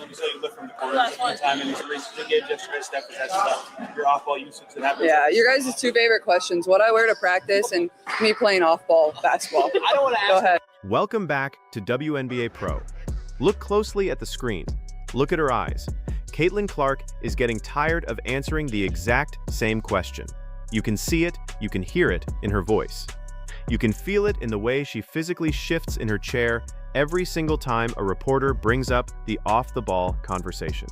you said you live from the corner one time in these races. You gave just a step because that's your off-ball usage and that. Yeah, your guys' two favorite questions: what I wear to practice and me playing off-ball basketball. I don't want to ask. Go ahead. Welcome back to WNBA Pro. Look closely at the screen. Look at her eyes. Caitlin Clark is getting tired of answering the exact same question. You can see it, you can hear it in her voice. You can feel it in the way she physically shifts in her chair every single time a reporter brings up the off-the-ball conversation.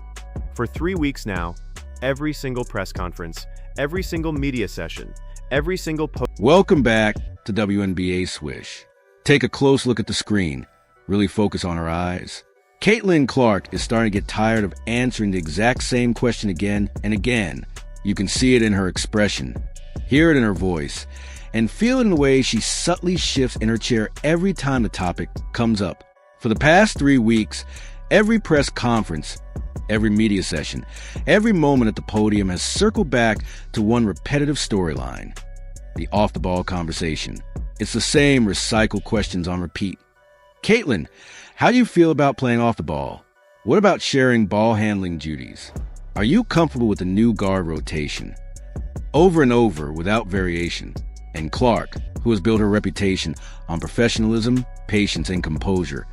For 3 weeks now, every single press conference, every single media session, every single post. Welcome back to WNBA Swish. Take a close look at the screen. Really focus on her eyes. Caitlin Clark is starting to get tired of answering the exact same question again and again. You can see it in her expression, hear it in her voice, and feel it in the way she subtly shifts in her chair every time the topic comes up. For the past 3 weeks, every press conference, every media session, every moment at the podium has circled back to one repetitive storyline: the off-the-ball conversation. It's the same recycled questions on repeat. Caitlin, how do you feel about playing off the ball? What about sharing ball handling duties? Are you comfortable with the new guard rotation? Over and over, without variation. And Clark, who has built her reputation on professionalism, patience, and composure,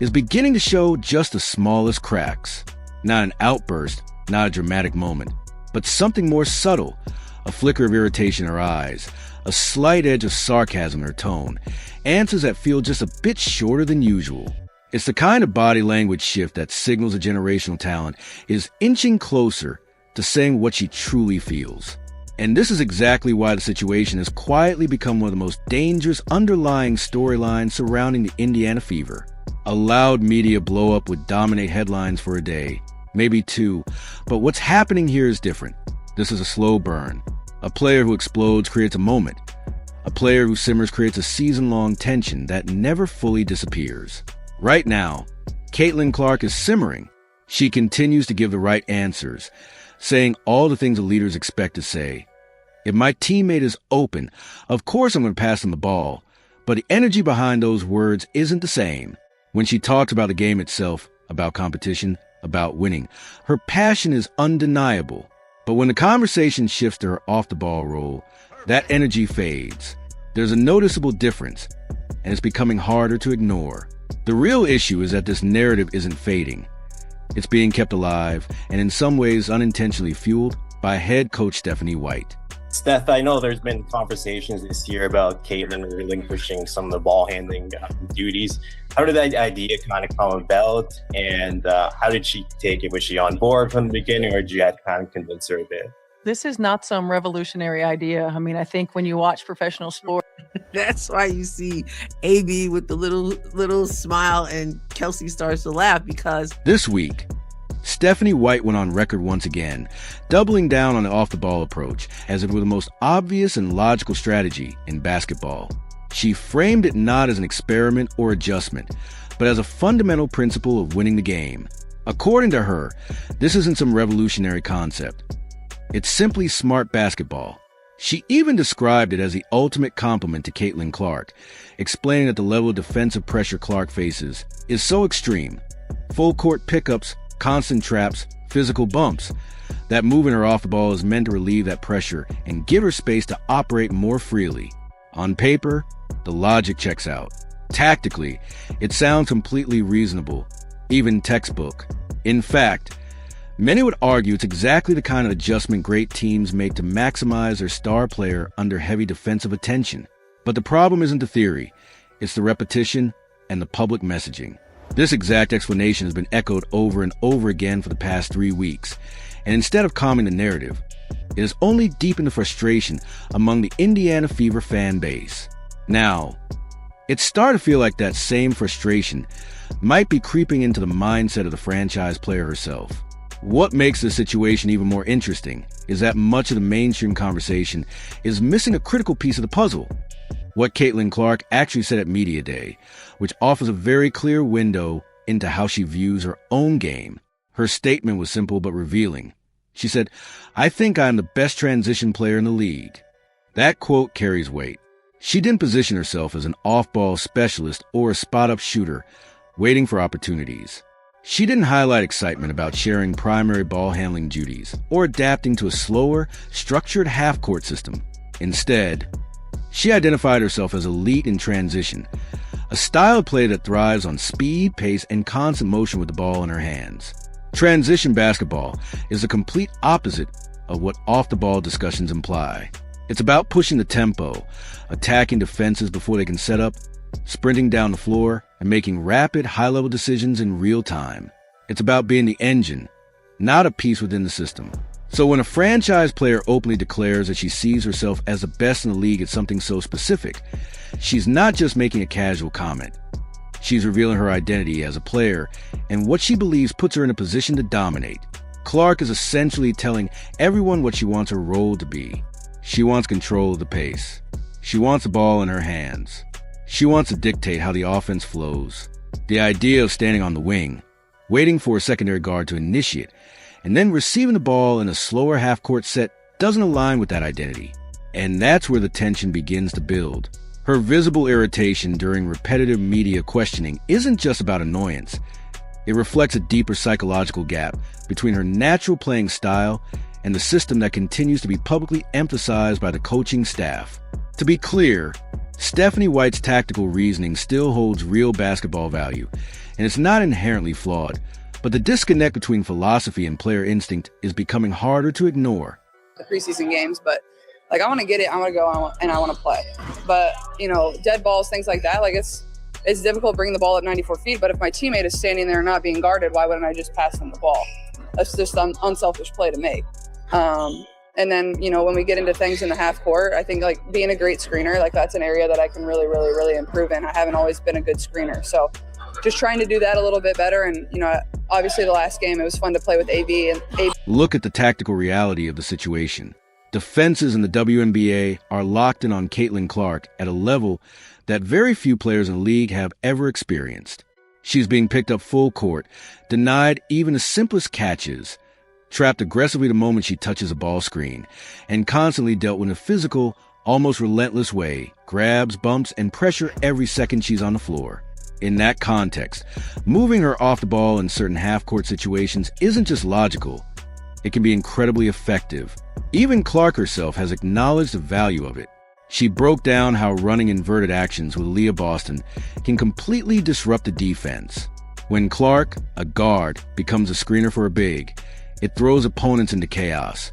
is beginning to show just the smallest cracks. Not an outburst, not a dramatic moment, but something more subtle, a flicker of irritation in her eyes, a slight edge of sarcasm in her tone, answers that feel just a bit shorter than usual. It's the kind of body language shift that signals a generational talent is inching closer to saying what she truly feels. And this is exactly why the situation has quietly become one of the most dangerous underlying storylines surrounding the Indiana Fever. A loud media blow-up would dominate headlines for a day, maybe 2, but what's happening here is different. This is a slow burn. A player who explodes creates a moment. A player who simmers creates a season-long tension that never fully disappears. Right now, Caitlin Clark is simmering. She continues to give the right answers, saying all the things the leaders expect to say. If my teammate is open, of course I'm going to pass him the ball, but the energy behind those words isn't the same. When she talks about the game itself, about competition, about winning, her passion is undeniable. But when the conversation shifts to her off-the-ball role, that energy fades. There's a noticeable difference, and it's becoming harder to ignore. The real issue is that this narrative isn't fading. It's being kept alive, and in some ways unintentionally fueled by head coach Stephanie White. Steph, I know there's been conversations this year about Caitlin relinquishing some of the ball handling duties. How did that idea kind of come about, and how did she take it? Was she on board from the beginning, or did you have to kind of convince her a bit? This is not some revolutionary idea. I mean, I think when you watch professional sport, that's why you see AB with the little smile and Kelsey starts to laugh, because this week, Stephanie White went on record once again, doubling down on the off-the-ball approach as if it were the most obvious and logical strategy in basketball. She framed it not as an experiment or adjustment, but as a fundamental principle of winning the game. According to her, this isn't some revolutionary concept. It's simply smart basketball. She even described it as the ultimate compliment to Caitlin Clark, explaining that the level of defensive pressure Clark faces is so extreme. Full-court pickups, constant traps, physical bumps. That moving her off the ball is meant to relieve that pressure and give her space to operate more freely. On paper, the logic checks out. Tactically, it sounds completely reasonable, even textbook. In fact, many would argue it's exactly the kind of adjustment great teams make to maximize their star player under heavy defensive attention. But the problem isn't the theory, it's the repetition and the public messaging. This exact explanation has been echoed over and over again for the past 3 weeks, and instead of calming the narrative, it has only deepened the frustration among the Indiana Fever fan base. Now, it's starting to feel like that same frustration might be creeping into the mindset of the franchise player herself. What makes this situation even more interesting is that much of the mainstream conversation is missing a critical piece of the puzzle. What Caitlin Clark actually said at Media Day, which offers a very clear window into how she views her own game. Her statement was simple but revealing. She said, "I think I'm the best transition player in the league." That quote carries weight. She didn't position herself as an off-ball specialist or a spot-up shooter, waiting for opportunities. She didn't highlight excitement about sharing primary ball handling duties or adapting to a slower, structured half-court system. Instead, she identified herself as elite in transition, a style of play that thrives on speed, pace, and constant motion with the ball in her hands. Transition basketball is the complete opposite of what off-the-ball discussions imply. It's about pushing the tempo, attacking defenses before they can set up, sprinting down the floor, and making rapid, high-level decisions in real time. It's about being the engine, not a piece within the system. So when a franchise player openly declares that she sees herself as the best in the league at something so specific, she's not just making a casual comment. She's revealing her identity as a player and what she believes puts her in a position to dominate. Clark is essentially telling everyone what she wants her role to be. She wants control of the pace. She wants the ball in her hands. She wants to dictate how the offense flows. The idea of standing on the wing, waiting for a secondary guard to initiate, and then receiving the ball in a slower half-court set doesn't align with that identity. And that's where the tension begins to build. Her visible irritation during repetitive media questioning isn't just about annoyance. It reflects a deeper psychological gap between her natural playing style and the system that continues to be publicly emphasized by the coaching staff. To be clear, Stephanie White's tactical reasoning still holds real basketball value, and it's not inherently flawed, but the disconnect between philosophy and player instinct is becoming harder to ignore. The preseason games, but like I want to get it, I want to go and I want to play. But dead balls, things like that, like it's difficult bringing the ball up 94 feet. But if my teammate is standing there not being guarded, why wouldn't I just pass them the ball? That's just an unselfish play to make. And then, when we get into things in the half court, I think like being a great screener, like that's an area that I can really, really, really improve in. I haven't always been a good screener. So just trying to do that a little bit better. And, obviously the last game, it was fun to play with AB. Look at the tactical reality of the situation. Defenses in the WNBA are locked in on Caitlin Clark at a level that very few players in the league have ever experienced. She's being picked up full court, denied even the simplest catches, trapped aggressively the moment she touches a ball screen, and constantly dealt with in a physical, almost relentless way, grabs, bumps, and pressure every second she's on the floor. In that context, moving her off the ball in certain half-court situations isn't just logical, it can be incredibly effective. Even Clark herself has acknowledged the value of it. She broke down how running inverted actions with Leah Boston can completely disrupt the defense. When Clark, a guard, becomes a screener for a big, it throws opponents into chaos.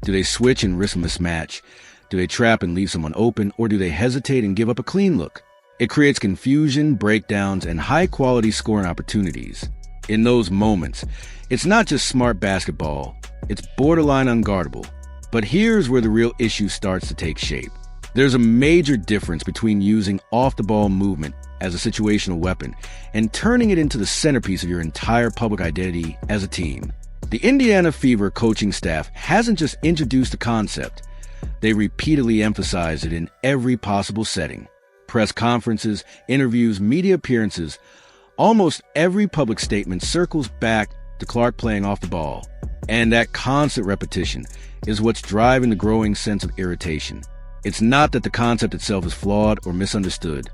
Do they switch and risk a mismatch? Do they trap and leave someone open? Or do they hesitate and give up a clean look? It creates confusion, breakdowns, and high-quality scoring opportunities. In those moments, it's not just smart basketball, it's borderline unguardable. But here's where the real issue starts to take shape. There's a major difference between using off-the-ball movement as a situational weapon and turning it into the centerpiece of your entire public identity as a team. The Indiana Fever coaching staff hasn't just introduced the concept, they repeatedly emphasize it in every possible setting. Press conferences, interviews, media appearances, almost every public statement circles back to Clark playing off the ball. And that constant repetition is what's driving the growing sense of irritation. It's not that the concept itself is flawed or misunderstood.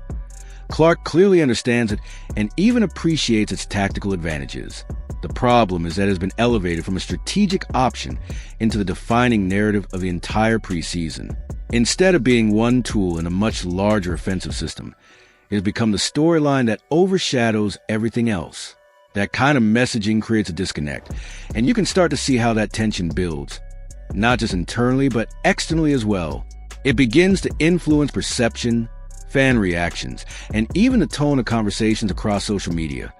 Clark clearly understands it and even appreciates its tactical advantages. The problem is that it has been elevated from a strategic option into the defining narrative of the entire preseason. Instead of being one tool in a much larger offensive system, it has become the storyline that overshadows everything else. That kind of messaging creates a disconnect, and you can start to see how that tension builds, not just internally, but externally as well. It begins to influence perception, fan reactions, and even the tone of conversations across social media,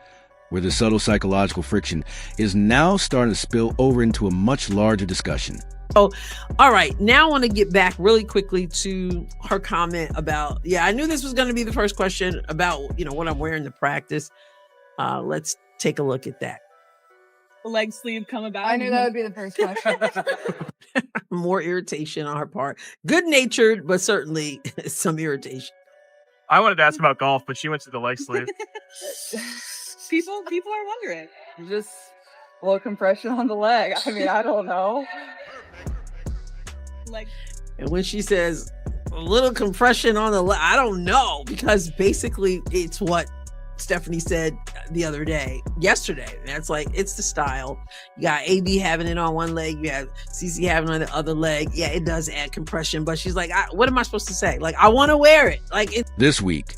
where the subtle psychological friction is now starting to spill over into a much larger discussion. Oh, all right. Now I want to get back really quickly to her comment about, I knew this was going to be the first question about, what I'm wearing to practice. Let's take a look at that. The leg sleeve come about. I knew that would be the first question. More irritation on her part. Good-natured, but certainly some irritation. I wanted to ask about golf, but she went to the leg sleeve. People are wondering. Just a little compression on the leg. I mean, I don't know. Like, and when she says a little compression on the leg, I don't know, because basically it's what Stephanie said the other day, yesterday. That's like, it's the style. You got AB having it on one leg, you have CC having it on the other leg. Yeah, it does add compression, but she's like, what am I supposed to say? Like, I want to wear it. Like, This week,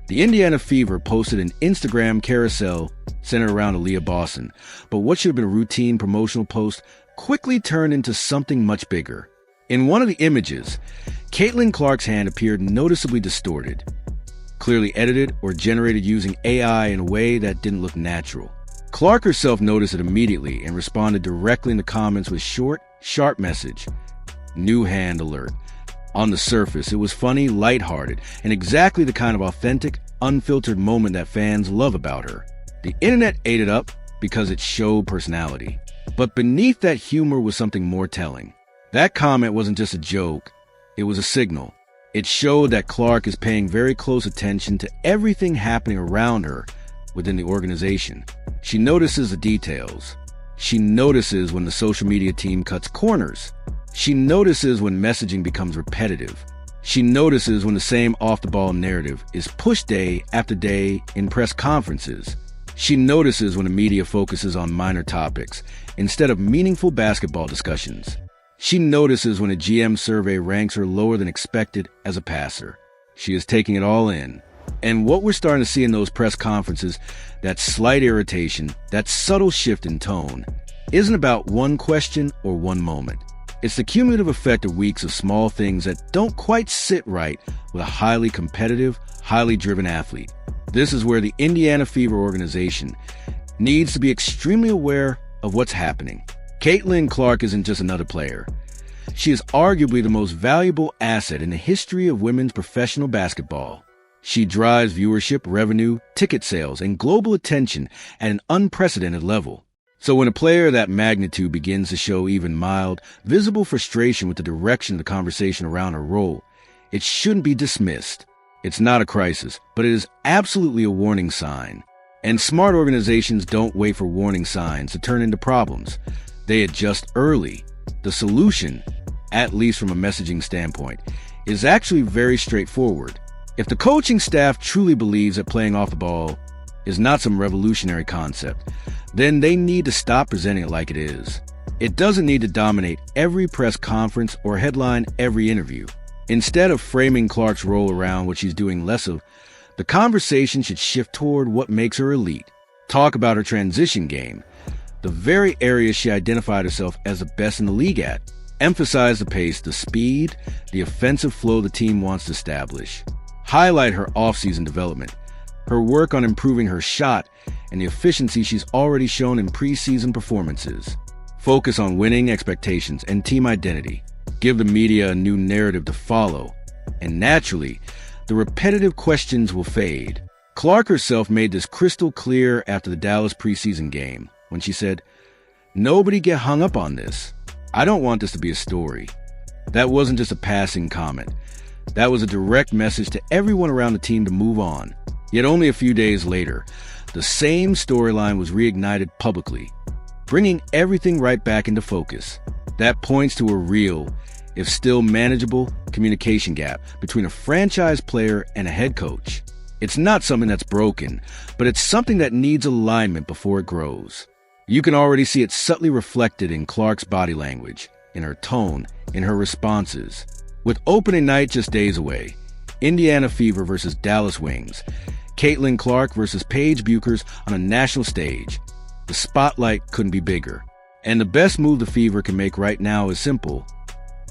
the Indiana Fever posted an Instagram carousel centered around Aaliyah Boston, but what should have been a routine promotional post quickly turned into something much bigger. In one of the images, Caitlin Clark's hand appeared noticeably distorted, clearly edited or generated using AI in a way that didn't look natural. Clark herself noticed it immediately and responded directly in the comments with short, sharp message, "New hand alert." On the surface, it was funny, lighthearted, and exactly the kind of authentic, unfiltered moment that fans love about her. The internet ate it up because it showed personality. But beneath that humor was something more telling. That comment wasn't just a joke, it was a signal. It showed that Clark is paying very close attention to everything happening around her within the organization. She notices the details. She notices when the social media team cuts corners. She notices when messaging becomes repetitive. She notices when the same off-the-ball narrative is pushed day after day in press conferences. She notices when the media focuses on minor topics instead of meaningful basketball discussions. She notices when a GM survey ranks her lower than expected as a passer. She is taking it all in. And what we're starting to see in those press conferences, that slight irritation, that subtle shift in tone, isn't about one question or one moment. It's the cumulative effect of weeks of small things that don't quite sit right with a highly competitive, highly driven athlete. This is where the Indiana Fever organization needs to be extremely aware of what's happening. Caitlin Clark isn't just another player. She is arguably the most valuable asset in the history of women's professional basketball. She drives viewership, revenue, ticket sales, and global attention at an unprecedented level. So when a player of that magnitude begins to show even mild, visible frustration with the direction of the conversation around her role, it shouldn't be dismissed. It's not a crisis, but it is absolutely a warning sign. And smart organizations don't wait for warning signs to turn into problems. They adjust early. The solution, at least from a messaging standpoint, is actually very straightforward. If the coaching staff truly believes that playing off the ball is not some revolutionary concept, then they need to stop presenting it like it is. It doesn't need to dominate every press conference or headline every interview. Instead of framing Clark's role around what she's doing less of, the conversation should shift toward what makes her elite. Talk about her transition game, the very area she identified herself as the best in the league at. Emphasize the pace, the speed, the offensive flow the team wants to establish. Highlight her offseason development, her work on improving her shot, and the efficiency she's already shown in preseason performances. Focus on winning expectations and team identity. Give the media a new narrative to follow. And naturally, the repetitive questions will fade. Clark herself made this crystal clear after the Dallas preseason game, when she said, "Nobody get hung up on this. I don't want this to be a story." That wasn't just a passing comment. That was a direct message to everyone around the team to move on. Yet only a few days later, the same storyline was reignited publicly, bringing everything right back into focus. That points to a real, if still manageable, communication gap between a franchise player and a head coach. It's not something that's broken, but it's something that needs alignment before it grows. You can already see it subtly reflected in Clark's body language, in her tone, in her responses. With opening night just days away, Indiana Fever versus Dallas Wings, Caitlin Clark versus Paige Buchers on a national stage. The spotlight couldn't be bigger. And the best move the Fever can make right now is simple.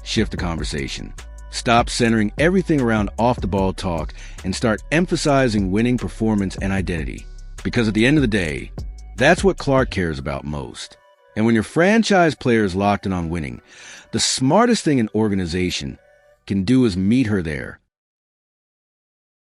Shift the conversation. Stop centering everything around off-the-ball talk and start emphasizing winning performance and identity. Because at the end of the day, that's what Clark cares about most. And when your franchise player is locked in on winning, the smartest thing an organization can do is meet her there.